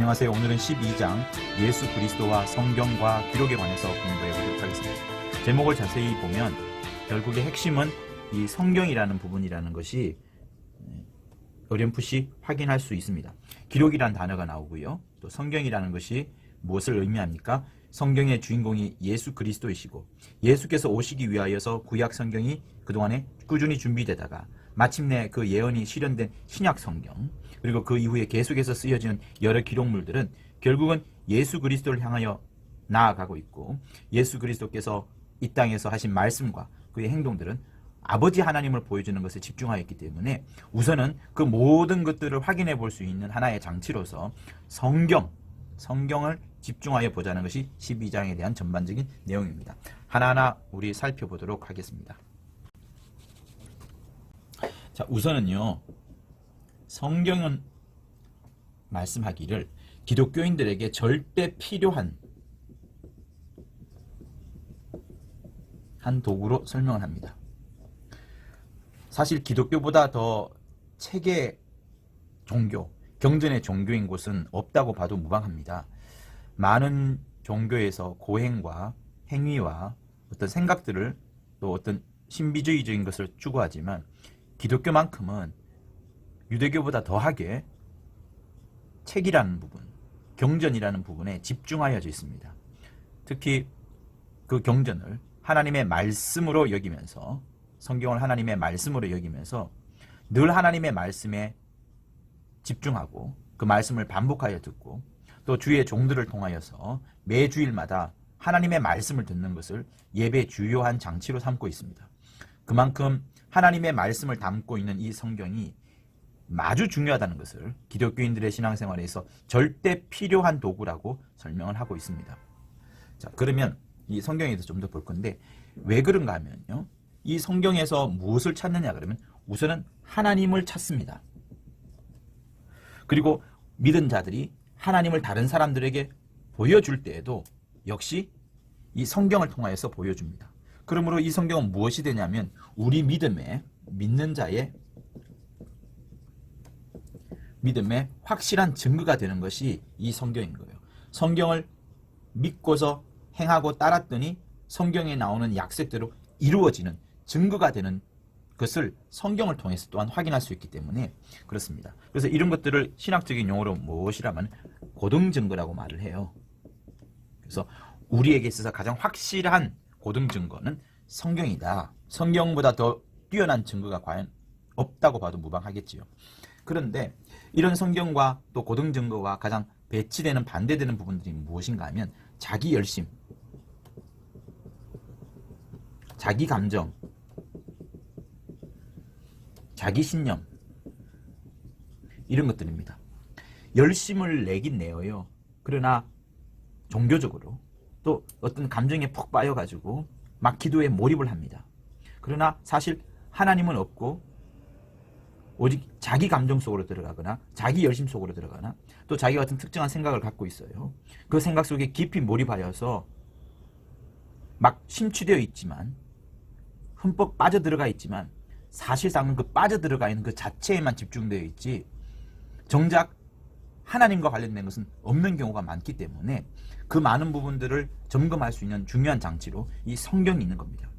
안녕하세요. 오늘은 12장 예수 그리스도와 성경과 기록에 관해서 공부해 보도록 하겠습니다. 제목을 자세히 보면 결국의 핵심은 이 성경이라는 부분이라는 것이 어렴풋이 확인할 수 있습니다. 기록이란 단어가 나오고요. 또 성경이라는 것이 무엇을 의미합니까? 성경의 주인공이 예수 그리스도이시고 예수께서 오시기 위하여서 구약 성경이 그동안에 꾸준히 준비되다가 마침내 그 예언이 실현된 신약 성경, 그리고 그 이후에 계속해서 쓰여지는 여러 기록물들은 결국은 예수 그리스도를 향하여 나아가고 있고, 예수 그리스도께서 이 땅에서 하신 말씀과 그의 행동들은 아버지 하나님을 보여주는 것에 집중하였기 때문에 우선은 그 모든 것들을 확인해 볼 수 있는 하나의 장치로서 성경을 집중하여 보자는 것이 12장에 대한 전반적인 내용입니다. 하나하나 우리 살펴보도록 하겠습니다. 자, 우선은요, 성경은 말씀하기를 기독교인들에게 절대 필요한 한 도구로 설명을 합니다. 사실 기독교보다 더 체계 종교, 경전의 종교인 곳은 없다고 봐도 무방합니다. 많은 종교에서 고행과 행위와 어떤 생각들을, 또 어떤 신비주의적인 것을 추구하지만 기독교만큼은 유대교보다 더하게 책이라는 부분, 경전이라는 부분에 집중하여져 있습니다. 특히 그 경전을 하나님의 말씀으로 여기면서, 성경을 하나님의 말씀으로 여기면서 늘 하나님의 말씀에 집중하고 그 말씀을 반복하여 듣고, 또 주의 종들을 통하여서 매주일마다 하나님의 말씀을 듣는 것을 예배의 주요한 장치로 삼고 있습니다. 그만큼 하나님의 말씀을 담고 있는 이 성경이 아주 중요하다는 것을 기독교인들의 신앙생활에서 절대 필요한 도구라고 설명을 하고 있습니다. 자, 그러면 이 성경에 대해서 좀 더 볼 건데, 왜 그런가 하면요, 이 성경에서 무엇을 찾느냐 그러면 우선은 하나님을 찾습니다. 그리고 믿은 자들이 하나님을 다른 사람들에게 보여줄 때에도 역시 이 성경을 통하여서 보여줍니다. 그러므로 이 성경은 무엇이 되냐면 우리 믿는 자의 믿음의 확실한 증거가 되는 것이 이 성경인 거예요. 성경을 믿고서 행하고 따랐더니 성경에 나오는 약속대로 이루어지는 증거가 되는 것을 성경을 통해서 또한 확인할 수 있기 때문에 그렇습니다. 그래서 이런 것들을 신학적인 용어로 무엇이라면 고등증거라고 말을 해요. 그래서 우리에게 있어서 가장 확실한 고등증거는 성경이다. 성경보다 더 뛰어난 증거가 과연 없다고 봐도 무방하겠지요. 그런데 이런 성경과 또 고등증거와 가장 배치되는, 반대되는 부분들이 무엇인가 하면 자기 열심, 자기 감정, 자기 신념, 이런 것들입니다. 열심을 내긴 내어요. 그러나 종교적으로 또 어떤 감정에 푹 빠여가지고 막 기도에 몰입을 합니다. 그러나 사실 하나님은 없고 오직 자기 감정 속으로 들어가거나 자기 열심 속으로 들어가나 또 자기가 어떤 특정한 생각을 갖고 있어요. 그 생각 속에 깊이 몰입하여서 막 심취되어 있지만, 흠뻑 빠져들어가 있지만 사실상은 그 빠져들어가 있는 그 자체에만 집중되어 있지 정작 하나님과 관련된 것은 없는 경우가 많기 때문에 그 많은 부분들을 점검할 수 있는 중요한 장치로 이 성경이 있는 겁니다.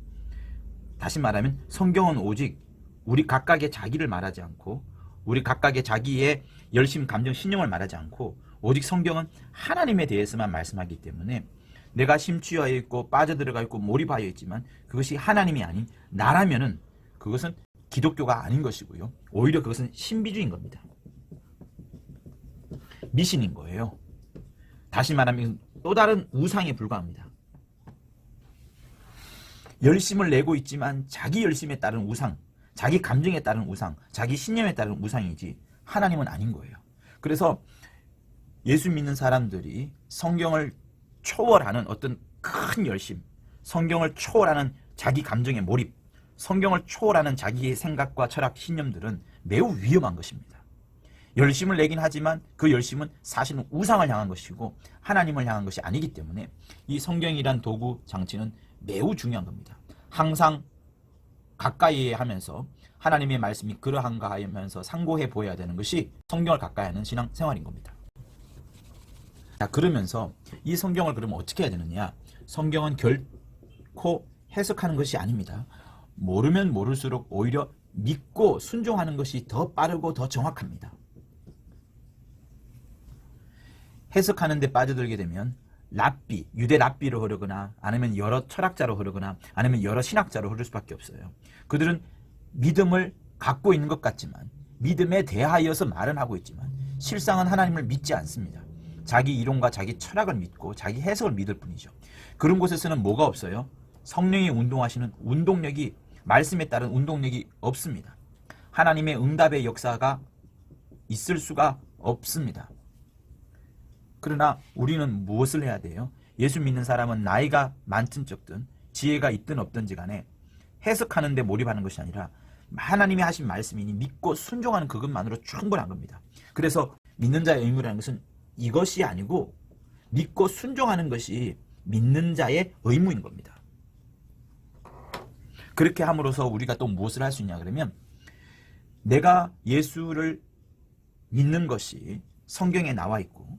다시 말하면 성경은 오직 우리 각각의 자기를 말하지 않고 우리 각각의 자기의 열심, 감정, 신념을 말하지 않고 오직 성경은 하나님에 대해서만 말씀하기 때문에 내가 심취하여 있고 빠져들어가 있고 몰입하여 있지만 그것이 하나님이 아닌 나라면은 그것은 기독교가 아닌 것이고요. 오히려 그것은 신비주의인 겁니다. 미신인 거예요. 다시 말하면 또 다른 우상에 불과합니다. 열심을 내고 있지만 자기 열심에 따른 우상, 자기 감정에 따른 우상, 자기 신념에 따른 우상이지 하나님은 아닌 거예요. 그래서 예수 믿는 사람들이 성경을 초월하는 어떤 큰 열심, 성경을 초월하는 자기 감정의 몰입, 성경을 초월하는 자기의 생각과 철학, 신념들은 매우 위험한 것입니다. 열심을 내긴 하지만 그 열심은 사실은 우상을 향한 것이고 하나님을 향한 것이 아니기 때문에 이 성경이란 도구, 장치는 매우 중요한 겁니다. 항상 가까이 하면서 하나님의 말씀이 그러한가 하면서 상고해 보여야 되는 것이 성경을 가까이 하는 신앙 생활인 겁니다. 자, 그러면서 이 성경을 그러면 어떻게 해야 되느냐? 성경은 결코 해석하는 것이 아닙니다. 모르면 모를수록 오히려 믿고 순종하는 것이 더 빠르고 더 정확합니다. 해석하는 데 빠져들게 되면 랍비, 유대 랍비로 흐르거나 아니면 여러 철학자로 흐르거나 아니면 여러 신학자로 흐를 수밖에 없어요. 그들은 믿음을 갖고 있는 것 같지만 믿음에 대하여서 말은 하고 있지만 실상은 하나님을 믿지 않습니다. 자기 이론과 자기 철학을 믿고 자기 해석을 믿을 뿐이죠. 그런 곳에서는 뭐가 없어요? 성령이 운동하시는 운동력이, 말씀에 따른 운동력이 없습니다. 하나님의 응답의 역사가 있을 수가 없습니다. 그러나 우리는 무엇을 해야 돼요? 예수 믿는 사람은 나이가 많든 적든 지혜가 있든 없든지 간에 해석하는 데 몰입하는 것이 아니라 하나님이 하신 말씀이니 믿고 순종하는 그것만으로 충분한 겁니다. 그래서 믿는 자의 의무라는 것은 이것이 아니고 믿고 순종하는 것이 믿는 자의 의무인 겁니다. 그렇게 함으로써 우리가 또 무엇을 할 수 있냐 그러면, 내가 예수를 믿는 것이 성경에 나와 있고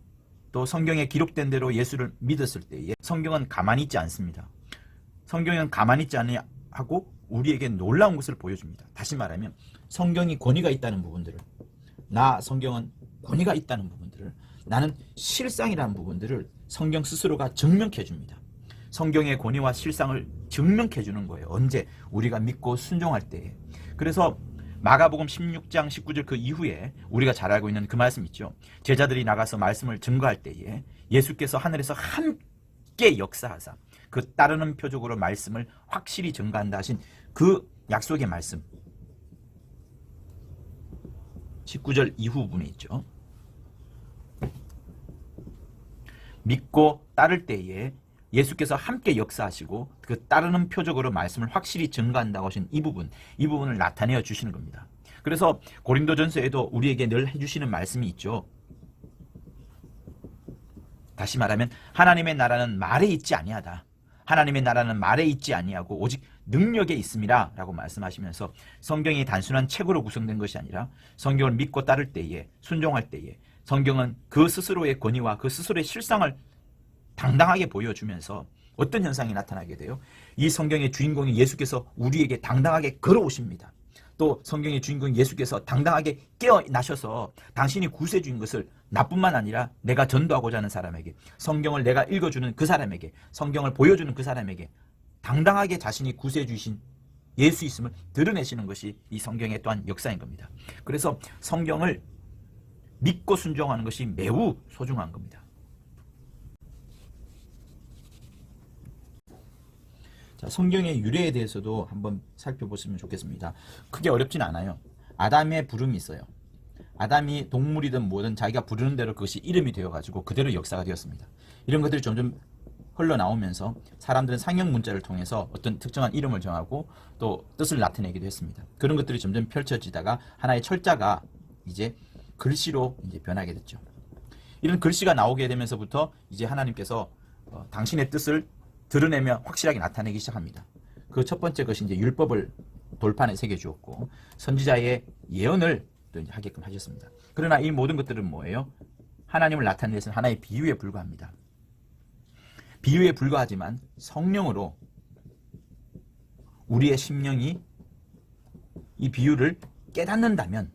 또 성경에 기록된 대로 예수를 믿었을 때에 성경은 가만히 있지 않습니다. 성경은 가만히 있지 않고 우리에게 놀라운 것을 보여줍니다. 다시 말하면 성경이 권위가 있다는 부분들을, 성경은 권위가 있다는 부분들을, 나는 실상이라는 부분들을 성경 스스로가 증명해 줍니다. 성경의 권위와 실상을 증명해 주는 거예요. 언제? 우리가 믿고 순종할 때에. 그래서 마가복음 16장 19절 그 이후에 우리가 잘 알고 있는 그 말씀 있죠. 제자들이 나가서 말씀을 증거할 때에 예수께서 하늘에서 함께 역사하사 그 따르는 표적으로 말씀을 확실히 증거한다 하신 그 약속의 말씀, 19절 이후 부분에 있죠. 믿고 따를 때에 예수께서 함께 역사하시고 그 따르는 표적으로 말씀을 확실히 증거한다고 하신 이 부분을 나타내어 주시는 겁니다. 그래서 고린도전서에도 우리에게 늘 해주시는 말씀이 있죠. 다시 말하면 하나님의 나라는 말에 있지 아니하다. 하나님의 나라는 말에 있지 아니하고 오직 능력에 있음이라 라고 말씀하시면서, 성경이 단순한 책으로 구성된 것이 아니라 성경을 믿고 따를 때에, 순종할 때에 성경은 그 스스로의 권위와 그 스스로의 실상을 당당하게 보여주면서 어떤 현상이 나타나게 돼요? 이 성경의 주인공이 예수께서 우리에게 당당하게 걸어오십니다. 또 성경의 주인공 예수께서 당당하게 깨어나셔서 당신이 구세주인 것을 나뿐만 아니라 내가 전도하고자 하는 사람에게, 성경을 내가 읽어주는 그 사람에게, 성경을 보여주는 그 사람에게 당당하게 자신이 구세주이신 예수 있음을 드러내시는 것이 이 성경의 또한 역사인 겁니다. 그래서 성경을 믿고 순종하는 것이 매우 소중한 겁니다. 자, 성경의 유래에 대해서도 한번 살펴보시면 좋겠습니다. 크게 어렵진 않아요. 아담의 부름이 있어요. 아담이 동물이든 뭐든 자기가 부르는 대로 그것이 이름이 되어가지고 그대로 역사가 되었습니다. 이런 것들이 점점 흘러나오면서 사람들은 상형 문자를 통해서 어떤 특정한 이름을 정하고 또 뜻을 나타내기도 했습니다. 그런 것들이 점점 펼쳐지다가 하나의 철자가 이제 글씨로 이제 변하게 됐죠. 이런 글씨가 나오게 되면서부터 이제 하나님께서 당신의 뜻을 드러내며 확실하게 나타내기 시작합니다. 그 첫 번째 것이 이제 율법을 돌판에 새겨 주었고 선지자의 예언을 또 이제 하게끔 하셨습니다. 그러나 이 모든 것들은 뭐예요? 하나님을 나타내는 것은 하나의 비유에 불과합니다. 비유에 불과하지만 성령으로 우리의 심령이 이 비유를 깨닫는다면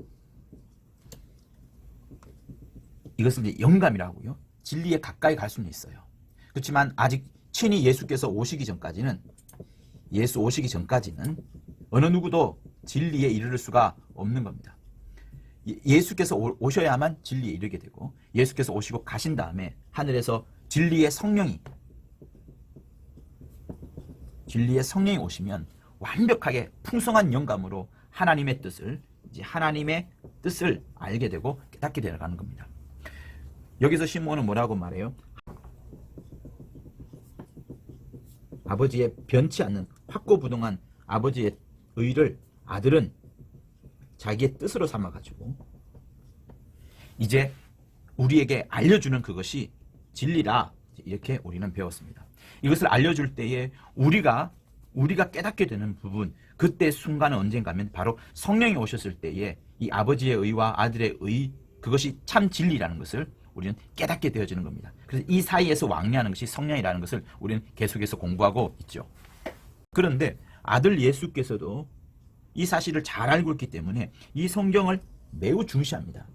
이것은 이제 영감이라고요. 진리에 가까이 갈 수는 있어요. 그렇지만 아직 친히 예수께서 오시기 전까지는, 어느 누구도 진리에 이르를 수가 없는 겁니다. 예수께서 오셔야만 진리에 이르게 되고, 예수께서 오시고 가신 다음에 하늘에서 진리의 성령이 오시면 완벽하게 풍성한 영감으로 하나님의 뜻을 알게 되고 깨닫게 되어가는 겁니다. 여기서 시므온은 뭐라고 말해요? 아버지의 변치 않는 확고부동한 아버지의 의를 아들은 자기의 뜻으로 삼아가지고 이제 우리에게 알려주는 그것이 진리라, 이렇게 우리는 배웠습니다. 이것을 알려줄 때에 우리가 깨닫게 되는 부분, 그때 순간은 언젠가면 바로 성령이 오셨을 때에 이 아버지의 의와 아들의 의, 그것이 참 진리라는 것을 우리는 깨닫게 되어지는 겁니다. 그래서 이 사이에서 왕래하는 것이 성령이라는 것을 우리는 계속해서 공부하고 있죠. 그런데 아들 예수께서도 이 사실을 잘 알고 있기 때문에 이 성경을 매우 중시합니다.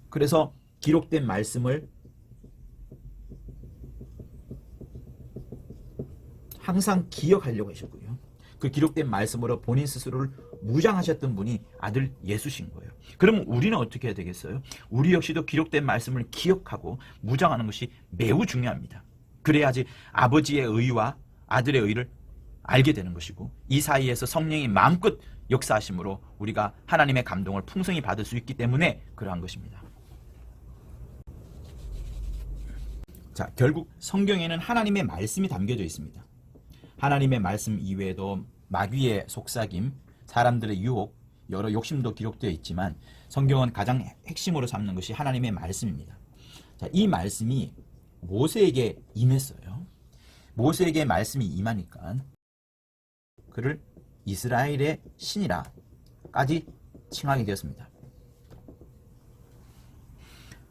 그래서 기록된 말씀을 항상 기억하려고 하셨고요. 그 기록된 말씀으로 본인 스스로를 무장하셨던 분이 아들 예수신 거예요. 그럼 우리는 어떻게 해야 되겠어요? 우리 역시도 기록된 말씀을 기억하고 무장하는 것이 매우 중요합니다. 그래야지 아버지의 의와 아들의 의를 알게 되는 것이고 이 사이에서 성령이 마음껏 역사하심으로 우리가 하나님의 감동을 풍성히 받을 수 있기 때문에 그러한 것입니다. 자, 결국 성경에는 하나님의 말씀이 담겨져 있습니다. 하나님의 말씀 이외에도 마귀의 속삭임, 사람들의 유혹, 여러 욕심도 기록되어 있지만 성경은 가장 핵심으로 삼는 것이 하나님의 말씀입니다. 자, 이 말씀이 모세에게 임했어요. 모세에게 말씀이 임하니까 그를 이스라엘의 신이라까지 칭하게 되었습니다.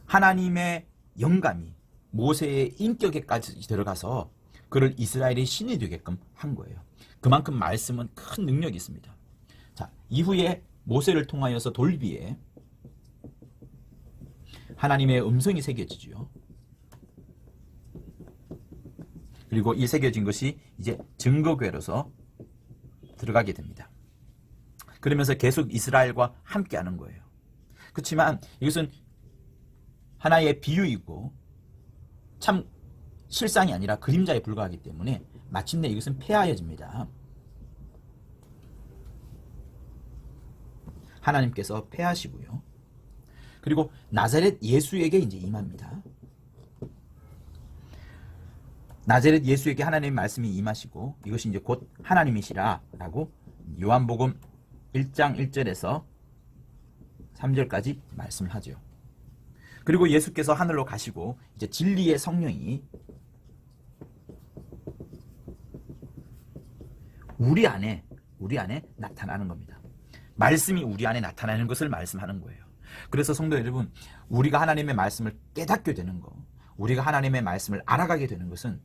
하나님의 영감이 모세의 인격에까지 들어가서 그를 이스라엘의 신이 되게끔 한 거예요. 그만큼 말씀은 큰 능력이 있습니다. 자, 이후에 모세를 통하여서 돌비에 하나님의 음성이 새겨지죠. 그리고 이 새겨진 것이 이제 증거궤로서 들어가게 됩니다. 그러면서 계속 이스라엘과 함께하는 거예요. 그렇지만 이것은 하나의 비유이고 참 실상이 아니라 그림자에 불과하기 때문에 마침내 이것은 폐하여집니다. 하나님께서 폐하시고요. 그리고 나자렛 예수에게 이제 임합니다. 나자렛 예수에게 하나님의 말씀이 임하시고 이것이 이제 곧 하나님이시라라고 요한복음 1장 1절에서 3절까지 말씀을 하죠. 그리고 예수께서 하늘로 가시고 이제 진리의 성령이 우리 안에 나타나는 겁니다. 말씀이 우리 안에 나타나는 것을 말씀하는 거예요. 그래서 성도 여러분, 우리가 하나님의 말씀을 깨닫게 되는 거, 우리가 하나님의 말씀을 알아가게 되는 것은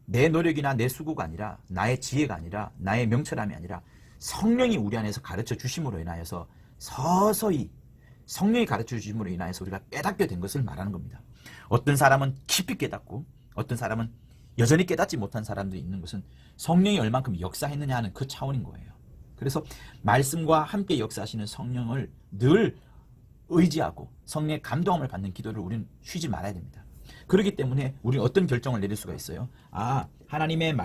내 노력이나 내 수고가 아니라, 나의 지혜가 아니라, 나의 명철함이 아니라 성령이 우리 안에서 가르쳐 주심으로 인하여서 서서히 성령이 가르쳐 주심으로 인하여서 우리가 깨닫게 된 것을 말하는 겁니다. 어떤 사람은 깊이 깨닫고 어떤 사람은 여전히 깨닫지 못한 사람들이 있는 것은 성령이 얼만큼 역사했느냐 하는 그 차원인 거예요. 그래서 말씀과 함께 역사하시는 성령을 늘 의지하고 성령의 감동함을 받는 기도를 우리는 쉬지 말아야 됩니다. 그렇기 때문에 우리는 어떤 결정을 내릴 수가 있어요. 아, 하나님의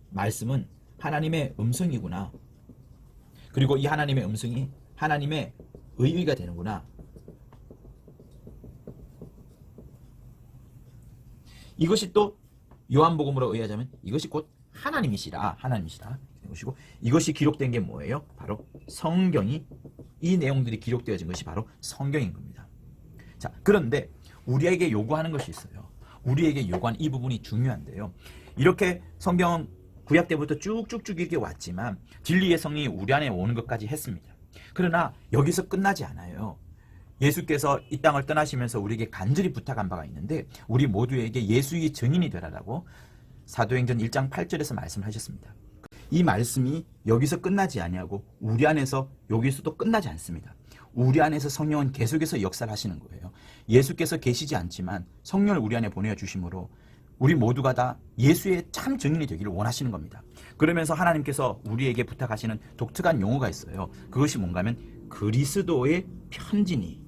말씀은 하나님의 음성이구나. 그리고 이 하나님의 음성이 하나님의 의의가 되는구나. 이것이 또 요한복음으로 의하자면 이것이 곧 하나님이시라 것이고, 이것이 기록된 게 뭐예요? 바로 성경이, 이 내용들이 기록되어진 것이 바로 성경인 겁니다. 자, 그런데 우리에게 요구하는 것이 있어요. 우리에게 요구하는 이 부분이 중요한데요. 이렇게 성경은 구약 때부터 쭉쭉쭉 이렇게 왔지만 진리의 성령이 우리 안에 오는 것까지 했습니다. 그러나 여기서 끝나지 않아요. 예수께서 이 땅을 떠나시면서 우리에게 간절히 부탁한 바가 있는데, 우리 모두에게 예수의 증인이 되라라고 사도행전 1장 8절에서 말씀하셨습니다. 이 말씀이 여기서 끝나지 아니하고 우리 안에서 여기서도 끝나지 않습니다. 우리 안에서 성령은 계속해서 역사를 하시는 거예요. 예수께서 계시지 않지만 성령을 우리 안에 보내어 주심으로 우리 모두가 다 예수의 참 증인이 되기를 원하시는 겁니다. 그러면서 하나님께서 우리에게 부탁하시는 독특한 용어가 있어요. 그것이 뭔가 하면 그리스도의 편지니,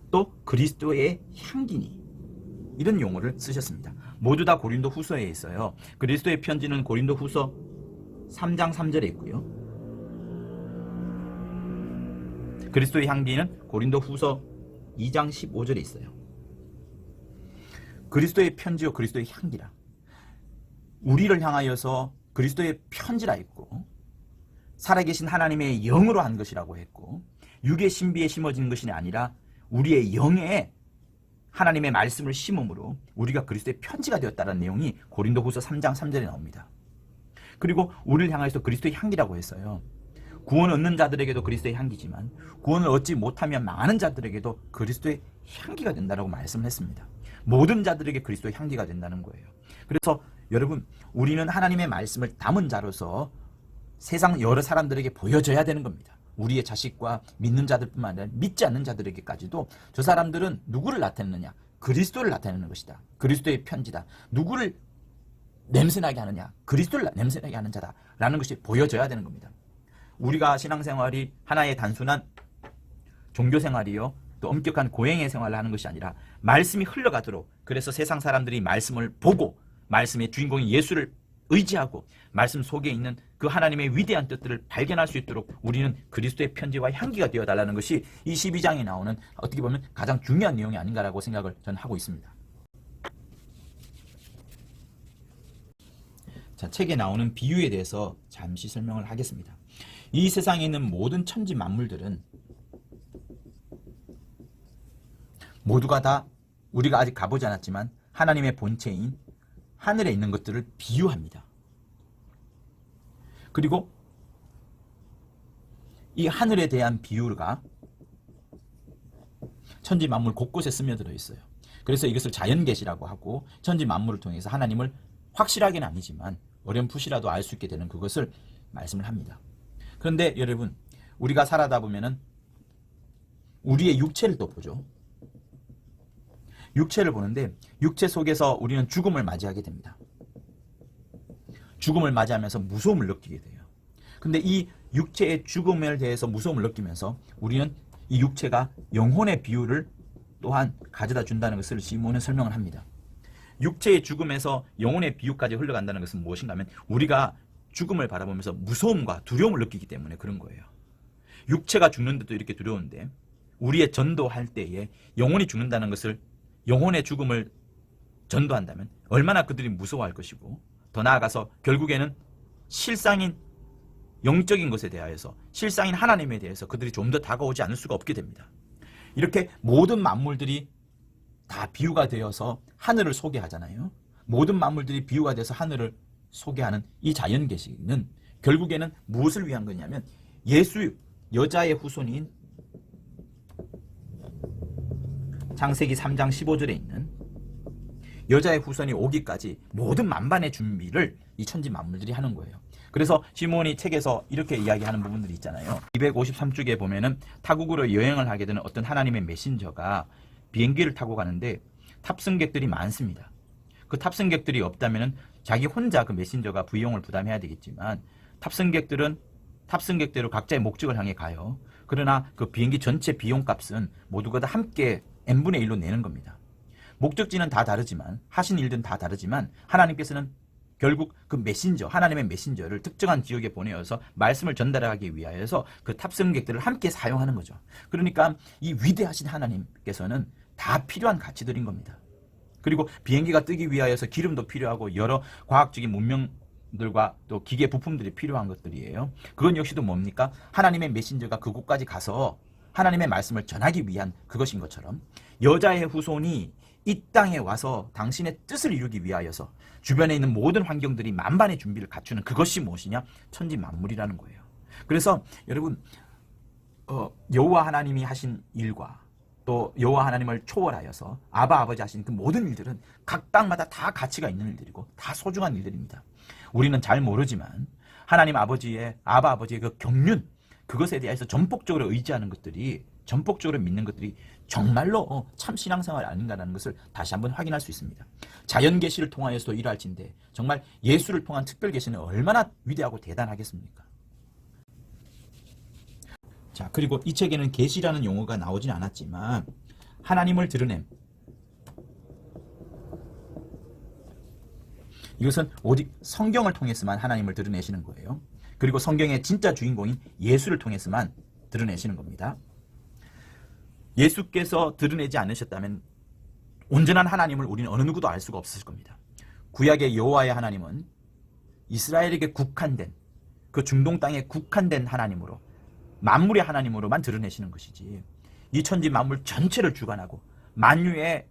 또 그리스도의 향기니, 이런 용어를 쓰셨습니다. 모두 다 고린도 후서에 있어요. 그리스도의 편지는 고린도 후서 3장 3절에 있고요. 그리스도의 향기는 고린도 후서 2장 15절에 있어요. 그리스도의 편지요 그리스도의 향기라, 우리를 향하여서 그리스도의 편지라 했고, 살아계신 하나님의 영으로 한 것이라고 했고, 육의 신비에 심어진 것이 아니라 우리의 영에 하나님의 말씀을 심음으로 우리가 그리스도의 편지가 되었다는 내용이 고린도후서 3장 3절에 나옵니다. 그리고 우리를 향하여서 그리스도의 향기라고 했어요. 구원 얻는 자들에게도 그리스도의 향기지만 구원을 얻지 못하면 망하는 자들에게도 그리스도의 향기가 된다고 말씀을 했습니다. 모든 자들에게 그리스도의 향기가 된다는 거예요. 그래서 여러분, 우리는 하나님의 말씀을 담은 자로서 세상 여러 사람들에게 보여줘야 되는 겁니다. 우리의 자식과 믿는 자들뿐만 아니라 믿지 않는 자들에게까지도 저 사람들은 누구를 나타내느냐? 그리스도를 나타내는 것이다. 그리스도의 편지다. 누구를 냄새나게 하느냐? 그리스도를 냄새나게 하는 자다. 라는 것이 보여져야 되는 겁니다. 우리가 신앙생활이 하나의 단순한 종교생활이요, 또 엄격한 고행의 생활을 하는 것이 아니라 말씀이 흘러가도록, 그래서 세상 사람들이 말씀을 보고 말씀의 주인공인 예수를 의지하고 말씀 속에 있는 그 하나님의 위대한 뜻들을 발견할 수 있도록 우리는 그리스도의 편지와 향기가 되어달라는 것이 이 12장에 나오는 어떻게 보면 가장 중요한 내용이 아닌가라고 생각을 저는 하고 있습니다. 자, 책에 나오는 비유에 대해서 잠시 설명을 하겠습니다. 이 세상에 있는 모든 천지 만물들은 모두가 다 우리가 아직 가보지 않았지만 하나님의 본체인 하늘에 있는 것들을 비유합니다. 그리고 이 하늘에 대한 비유가 천지 만물 곳곳에 스며들어 있어요. 그래서 이것을 자연계시라고 하고 천지 만물을 통해서 하나님을 확실하게는 아니지만 어렴풋이라도 알 수 있게 되는 그것을 말씀을 합니다. 그런데 여러분, 우리가 살아다 보면은 우리의 육체를 또 보죠. 육체를 보는데 육체 속에서 우리는 죽음을 맞이하게 됩니다. 죽음을 맞이하면서 무서움을 느끼게 돼요. 근데 이 육체의 죽음에 대해서 무서움을 느끼면서 우리는 이 육체가 영혼의 비유를 또한 가져다 준다는 것을 시몬은 설명을 합니다. 육체의 죽음에서 영혼의 비유까지 흘러간다는 것은 무엇인가 하면 우리가 죽음을 바라보면서 무서움과 두려움을 느끼기 때문에 그런 거예요. 육체가 죽는데도 이렇게 두려운데 우리의 전도할 때에 영혼이 죽는다는 것을, 영혼의 죽음을 전도한다면 얼마나 그들이 무서워할 것이고, 더 나아가서 결국에는 실상인 영적인 것에 대하여서, 실상인 하나님에 대해서 그들이 좀 더 다가오지 않을 수가 없게 됩니다. 이렇게 모든 만물들이 다 비유가 되어서 하늘을 소개하잖아요. 모든 만물들이 비유가 돼서 하늘을 소개하는 이 자연계시는 결국에는 무엇을 위한 거냐면 예수, 여자의 후손인 창세기 3장 15절에 있는 여자의 후손이 오기까지 모든 만반의 준비를 이 천지 만물들이 하는 거예요. 그래서 시몬이 책에서 이렇게 이야기하는 부분들이 있잖아요. 253쪽에 보면은 타국으로 여행을 하게 되는 어떤 하나님의 메신저가 비행기를 타고 가는데 탑승객들이 많습니다. 그 탑승객들이 없다면은 자기 혼자 그 메신저가 비용을 부담해야 되겠지만 탑승객들은 탑승객대로 각자의 목적을 향해 가요. 그러나 그 비행기 전체 비용값은 모두가 다 함께 n분의 1로 내는 겁니다. 목적지는 다 다르지만, 하신 일들은 다 다르지만 하나님께서는 결국 그 메신저, 하나님의 메신저를 특정한 지역에 보내어서 말씀을 전달하기 위하여서 그 탑승객들을 함께 사용하는 거죠. 그러니까 이 위대하신 하나님께서는 다 필요한 가치들인 겁니다. 그리고 비행기가 뜨기 위하여서 기름도 필요하고 여러 과학적인 문명들과 또 기계 부품들이 필요한 것들이에요. 그건 역시도 뭡니까? 하나님의 메신저가 그곳까지 가서 하나님의 말씀을 전하기 위한 그것인 것처럼 여자의 후손이 이 땅에 와서 당신의 뜻을 이루기 위하여서 주변에 있는 모든 환경들이 만반의 준비를 갖추는 그것이 무엇이냐? 천지 만물이라는 거예요. 그래서 여러분, 여호와 하나님이 하신 일과 또 여호와 하나님을 초월하여서 아바 아버지 하신 그 모든 일들은 각 땅마다 다 가치가 있는 일들이고 다 소중한 일들입니다. 우리는 잘 모르지만 하나님 아버지의, 아바 아버지의 그 경륜, 그것에 대해서 전폭적으로 의지하는 것들이, 전폭적으로 믿는 것들이 정말로 참 신앙생활 아닌가라는 것을 다시 한번 확인할 수 있습니다. 자연계시를 통하여서도 일할진데 정말 예수를 통한 특별계시는 얼마나 위대하고 대단하겠습니까? 자, 그리고 이 책에는 계시라는 용어가 나오진 않았지만 하나님을 드러냄, 이것은 오직 성경을 통해서만 하나님을 드러내시는 거예요. 그리고 성경의 진짜 주인공인 예수를 통해서만 드러내시는 겁니다. 예수께서 드러내지 않으셨다면 온전한 하나님을 우리는 어느 누구도 알 수가 없을 겁니다. 구약의 여호와의 하나님은 이스라엘에게 국한된, 그 중동 땅에 국한된 하나님으로, 만물의 하나님으로만 드러내시는 것이지, 이 천지 만물 전체를 주관하고 만유의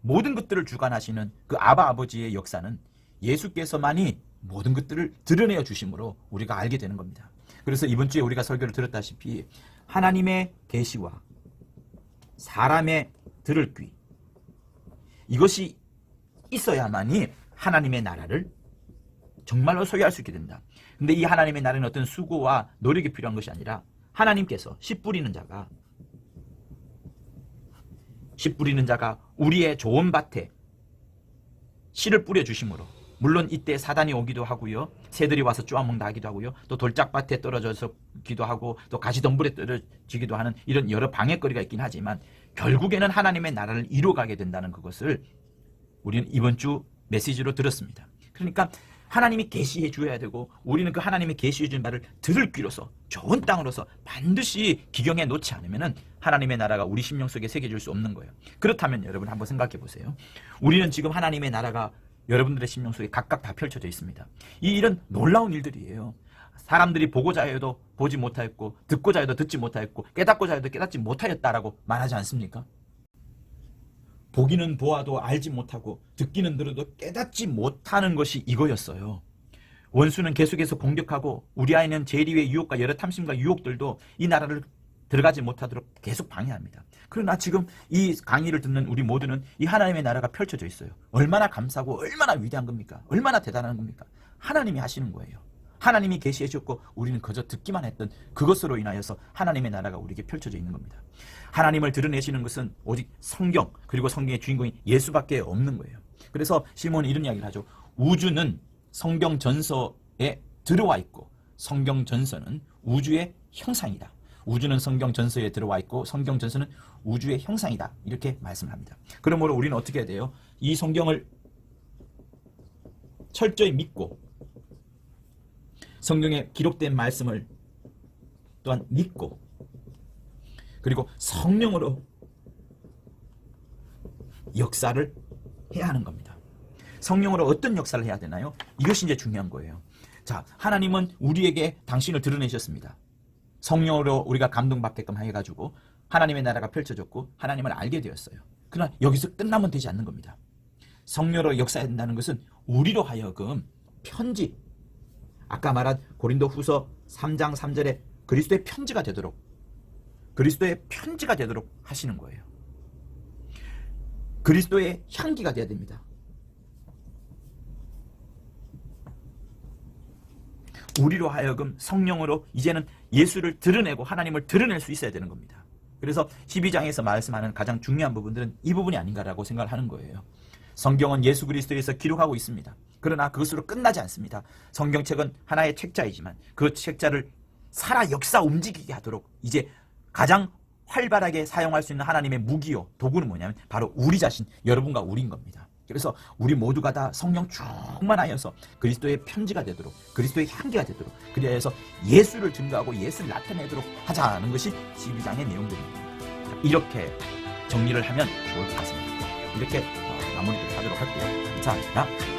모든 것들을 주관하시는 그 아바 아버지의 역사는 예수께서만이 모든 것들을 드러내어 주심으로 우리가 알게 되는 겁니다. 그래서 이번 주에 우리가 설교를 들었다시피 하나님의 계시와 사람의 들을 귀, 이것이 있어야만이 하나님의 나라를 정말로 소유할 수 있게 된다. 근데 이 하나님의 나라는 어떤 수고와 노력이 필요한 것이 아니라 하나님께서 씨 뿌리는 자가 우리의 좋은 밭에 씨를 뿌려주심으로, 물론 이때 사단이 오기도 하고요, 새들이 와서 쪼아먹는다 하기도 하고요, 또 돌짝밭에 떨어져서 기도 하고 또 가시덤불에 떨어지기도 하는 이런 여러 방해거리가 있긴 하지만 결국에는 하나님의 나라를 이루어가게 된다는 그것을 우리는 이번 주 메시지로 들었습니다. 그러니까 하나님이 계시해 주어야 되고 우리는 그 하나님이 계시해 준 말을 들을 귀로서 좋은 땅으로서 반드시 기경에 놓지 않으면 하나님의 나라가 우리 심령 속에 새겨질 수 없는 거예요. 그렇다면 여러분 한번 생각해 보세요. 우리는 지금 하나님의 나라가 여러분들의 심령 속에 각각 다 펼쳐져 있습니다. 이런 놀라운 일들이에요. 사람들이 보고자 해도 보지 못하였고 듣고자 해도 듣지 못하였고 깨닫고자 해도 깨닫지 못하였다라고 말하지 않습니까? 보기는 보아도 알지 못하고 듣기는 들어도 깨닫지 못하는 것이 이거였어요. 원수는 계속해서 공격하고 우리 안에는 재리의 유혹과 여러 탐심과 유혹들도 이 나라를 들어가지 못하도록 계속 방해합니다. 그러나 지금 이 강의를 듣는 우리 모두는 이 하나님의 나라가 펼쳐져 있어요. 얼마나 감사하고 얼마나 위대한 겁니까? 얼마나 대단한 겁니까? 하나님이 하시는 거예요. 하나님이 계시해 주셨고 우리는 그저 듣기만 했던 그것으로 인하여서 하나님의 나라가 우리에게 펼쳐져 있는 겁니다. 하나님을 드러내시는 것은 오직 성경, 그리고 성경의 주인공이 예수밖에 없는 거예요. 그래서 시몬이 이런 이야기를 하죠. 우주는 성경 전서에 들어와 있고 성경 전서는 우주의 형상이다. 우주는 성경 전서에 들어와 있고 성경 전서는 우주의 형상이다. 이렇게 말씀을 합니다. 그러므로 우리는 어떻게 해야 돼요? 이 성경을 철저히 믿고 성경에 기록된 말씀을 또한 믿고 그리고 성령으로 역사를 해야 하는 겁니다. 성령으로 어떤 역사를 해야 되나요? 이것이 이제 중요한 거예요. 자, 하나님은 우리에게 당신을 드러내셨습니다. 성령으로 우리가 감동받게끔 해가지고 하나님의 나라가 펼쳐졌고 하나님을 알게 되었어요. 그러나 여기서 끝나면 되지 않는 겁니다. 성령으로 역사해야 된다는 것은 우리로 하여금 편지, 아까 말한 고린도 후서 3장 3절에 그리스도의 편지가 되도록 하시는 거예요. 그리스도의 향기가 되어야 됩니다. 우리로 하여금 성령으로 이제는 예수를 드러내고 하나님을 드러낼 수 있어야 되는 겁니다. 그래서 12장에서 말씀하는 가장 중요한 부분들은 이 부분이 아닌가라고 생각을 하는 거예요. 성경은 예수 그리스도에서 기록하고 있습니다. 그러나 그것으로 끝나지 않습니다. 성경책은 하나의 책자이지만 그 책자를 살아 역사 움직이게 하도록 이제 가장 활발하게 사용할 수 있는 하나님의 무기요, 도구는 뭐냐면 바로 우리 자신, 여러분과 우리인 겁니다. 그래서 우리 모두가 다 성령 충만하여서 그리스도의 편지가 되도록, 그리스도의 향기가 되도록, 그리하여서 예수를 증거하고 예수를 나타내도록 하자는 것이 12장의 내용들입니다. 이렇게 정리를 하면 좋을 것 같습니다. 이렇게 마무리를 하도록 할게요. 감사합니다.